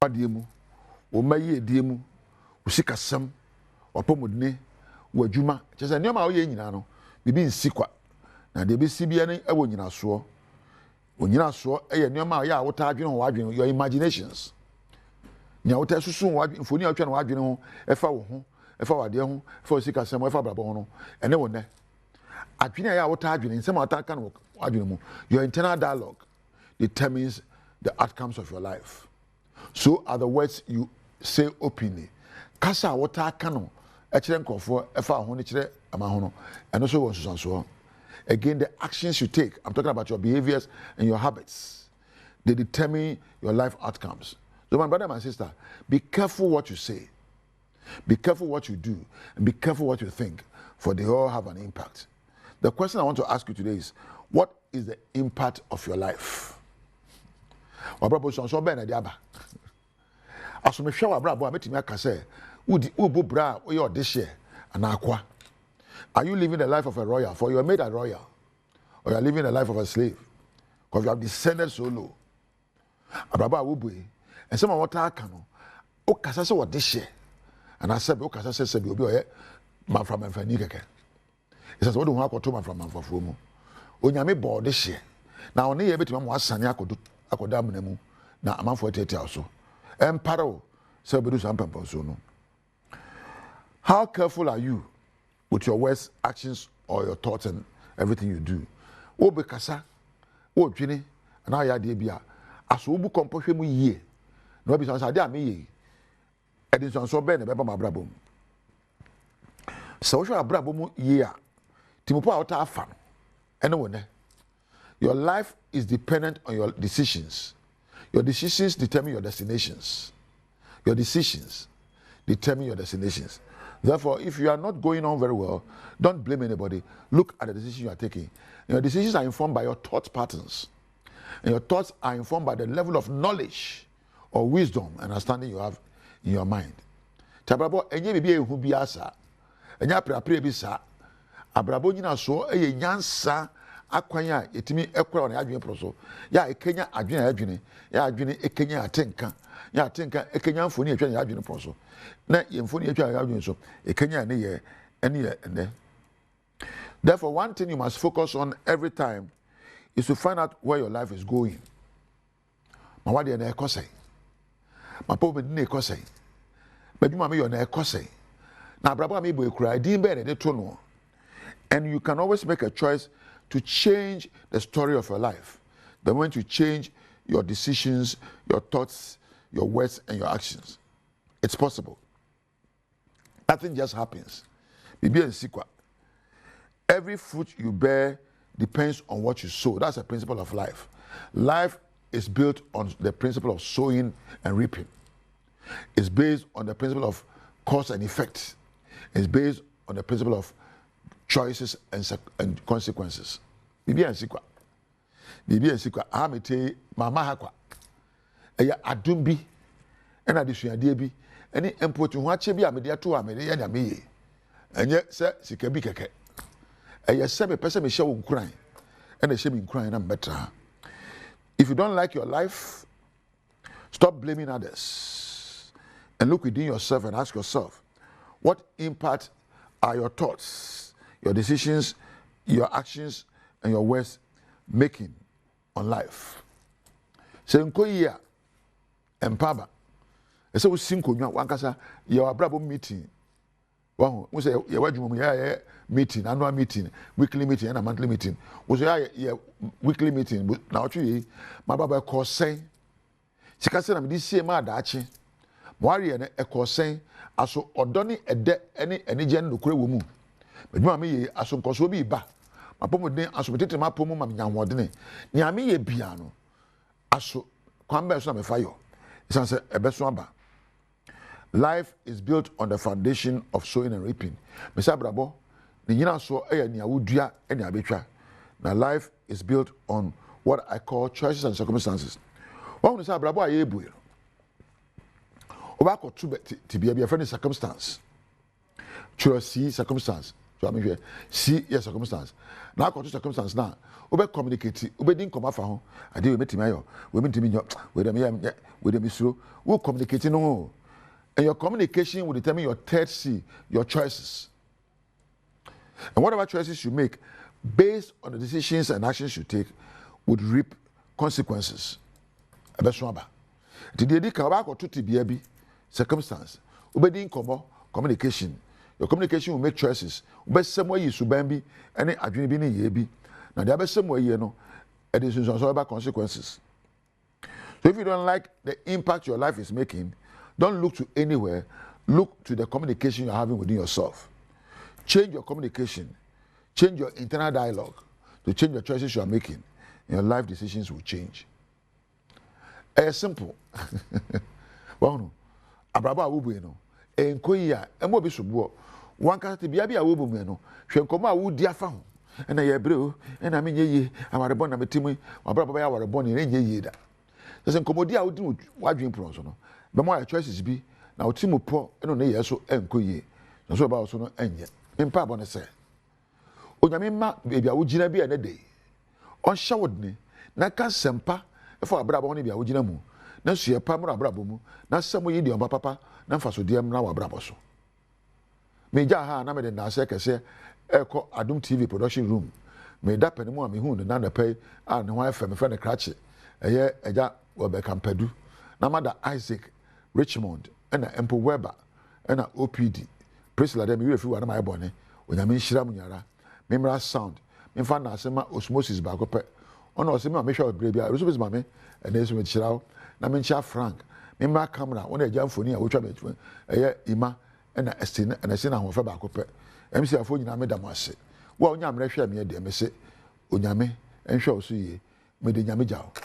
Adiemu, o maye diemu, o sikasam, o pomodne, o adwuma. Kyesa nneoma a woyɛ nyina no, bibi nsi kwa. Na de besi bia ne ɛwɔ nyina so. Onyina so ɛyɛ nneoma a yɛ a wota adwene ho wadwene, your imaginations. Nya wota susu ho wadwene, mfoni a wotwa no wadwene ho, ɛfa wo ho, ɛfa wade ho, ɛfa sikasam, ɛfa brabɔ ho no, ɛne wo ne. Adwene a yɛ a wota adwene, nsɛm a wota ka no wadwene mu. Your internal dialogue determines the outcomes of your life. So are the words you say openly. Kasa wota aka no ɛkyerɛ nkɔfo ɛfa ho ne kyerɛ ama ho no ɛno so wɔ nsusansoɔ. Again, the actions you take, I'm talking about your behaviors and your habits, they determine your life outcomes. So my brother and my sister, be careful what you say, be careful what you do, and be careful what you think, for they all have an impact. The question I want to ask you today is, what is the impact of your life? Asomehwe wa bra bo ametimi aka say wo bra wo ye odehye anakwa. Are you living the life of a royal? For you are made a royal, or you are living the life of a slave, because you have descended so low. Abraba wobue and some what aka no o kasa se odehye anase be o kasa se be obi oye man from amfani keke. It says what do akoto man from amfafo mu onyame bo odehye na one ye betimi mo asane akoda amna mu na amanfo tete aso emparo se obedu so ampampa so no. How careful are you with your words, actions, or your thoughts and everything you do? O be kasa o dwene na ya de bia aso obu kompohwe mu yie na obi sansa de ameye edin sanso be ne be ba mabrabom so hwe abrabom yie a timopo a wota afa no ene wone. Your life is dependent on your decisions. Your decisions determine your destinations. Your decisions determine your destinations. Therefore, if you are not going on very well, don't blame anybody. Look at the decisions you are taking. Your decisions are informed by your thought patterns. And your thoughts are informed by the level of knowledge or wisdom and understanding you have in your mind. Tabrabo enye bibi ehu bi asa. Enya prapre bi sa. Abrabo nyina so eye nyansa akwan a yetimi ekora na adwene proso. Ya ekenya adwene adwene. Ya adwene ekenya atenka. Ya atenka ekenya mfoni etwa na adwene proso. Na yemfoni etwa na adwene so ekenya ne ye ene ye ene. Therefore, one thing you must focus on every time is to find out where your life is going. Ma wade na ekosai. Ma po be na ekosai. Badwuma me yo na ekosai. Na abrabo me bo ekura din be na de to no. And you can always make a choice to change the story of your life. The moment you change your decisions, your thoughts, your words, and your actions. It's possible. Nothing just happens. Every fruit you bear depends on what you sow. That's a principle of life. Life is built on the principle of sowing and reaping. It's based on the principle of cause and effect. It's based on the principle of choices and consequences. Bibi ansikwa. Amete mama hakwa. Eya adumbi. Ena disuade bi. Eni empotu ho ache bi amede ato amede ya nyameye. Enye se sikabi keke. Eya se me pese me hye wo nkuran. Ena hye me nkuran na mbetra. If you don't like your life, stop blaming others. And look within yourself and ask yourself, what impact are your thoughts, your decisions, your actions, and your words making on life? Se nko yi a empaba. Ese wo sinko nwa wankasa ye wabrabo meeting. Wahu, we say ye wadwum ye meeting, annual meeting, weekly meeting and a monthly meeting. We say ye weekly meeting na otwe ma baba ko sen. Sika se na me di sie ma daache. Mo are ne ekosen aso odoni ede ene je nokure wo mu. Badwuma me ye aso nkoso bi ba. Mapomodin aso betete mapomu ma nyanwodene. Ni ame ye bia no aso kwamba so na me fayo. Isan se ebeso aba. Life is built on the foundation of sowing and reaping. Mesa brabo ni nyina so eya ni awudua ene abetwa. Now life is built on what I call choices and circumstances. One say brabo ayebu. Oba ko to be a friend circumstance. Choose circumstance. so I'm here see your circumstance now got to circumstance now obe communicate obe din come afa ho ade we metimi ayo we metimi nyo we dem isuro we communicate no and your communication will determine your third C, your choices. And whatever choices you make based on the decisions and actions you take would reap consequences. Abeswaba. Today di ka ba ko to tibia bi circumstance. Obedi nkomo communication. Your communication will make choices. Obesem wa yi suban bi ene adwene bi ne ye bi. Na de abesem wa yi no e dey so about consequences. So if you don't like the impact your life is making, don't look to anywhere. Look to the communication you're having within yourself. Change your communication. Change your internal dialogue to change the choices you are making. Your life decisions will change. It's simple. Well, abraba awubu no. Enkoyi a emo bi sobo. Wan ka te bia bia awubu me no. Hwe nkomo awudi afa ho. Na ye breo, na me nyeye, awarebon na metimi, abraba ya awarebon ni nyeye da. Sɛ nkomodi a wodi wadwen pro so no. Be mo ya choices bi na otimo po eno ne yeso enkoyi. Na so ba so no enye. Mpa abo ne sɛ. Onyame ma bia wogina bia ne dey. On shawodni na ka sempa efo abrabo ne bia wogina mu. Na sue pa mo abrabo mu. Na sɛmo yi de on papa na mfa so de na wabrabo so. Me ja ha na me de na sɛ kɛsɛ ɛkɔ Adom TV production room. Me da panimu a me hu ne na pɛ a ne ho afa me fa ne krache. Ɛyɛ ɛja Wabekampadu, Namada Isaac, Richmond, and Empo Weber, and OPD. Praise the Lord, we refer to my bonnet, when I mean Shiramunyara, Memra Sound, Infana Sema Osmosis Bacope, on Osima Misha Brabia, Rosabis Mammy, and there's with Shirao, Namencha Frank, Memra Camera, one a jam for near which I met, a year Ima, and a Estina, and a Sina of Fabacope, MC Afogina Medamase. Well, Yam Resha me a dear, Messe, Unyame, and show see ye, Medinamijao.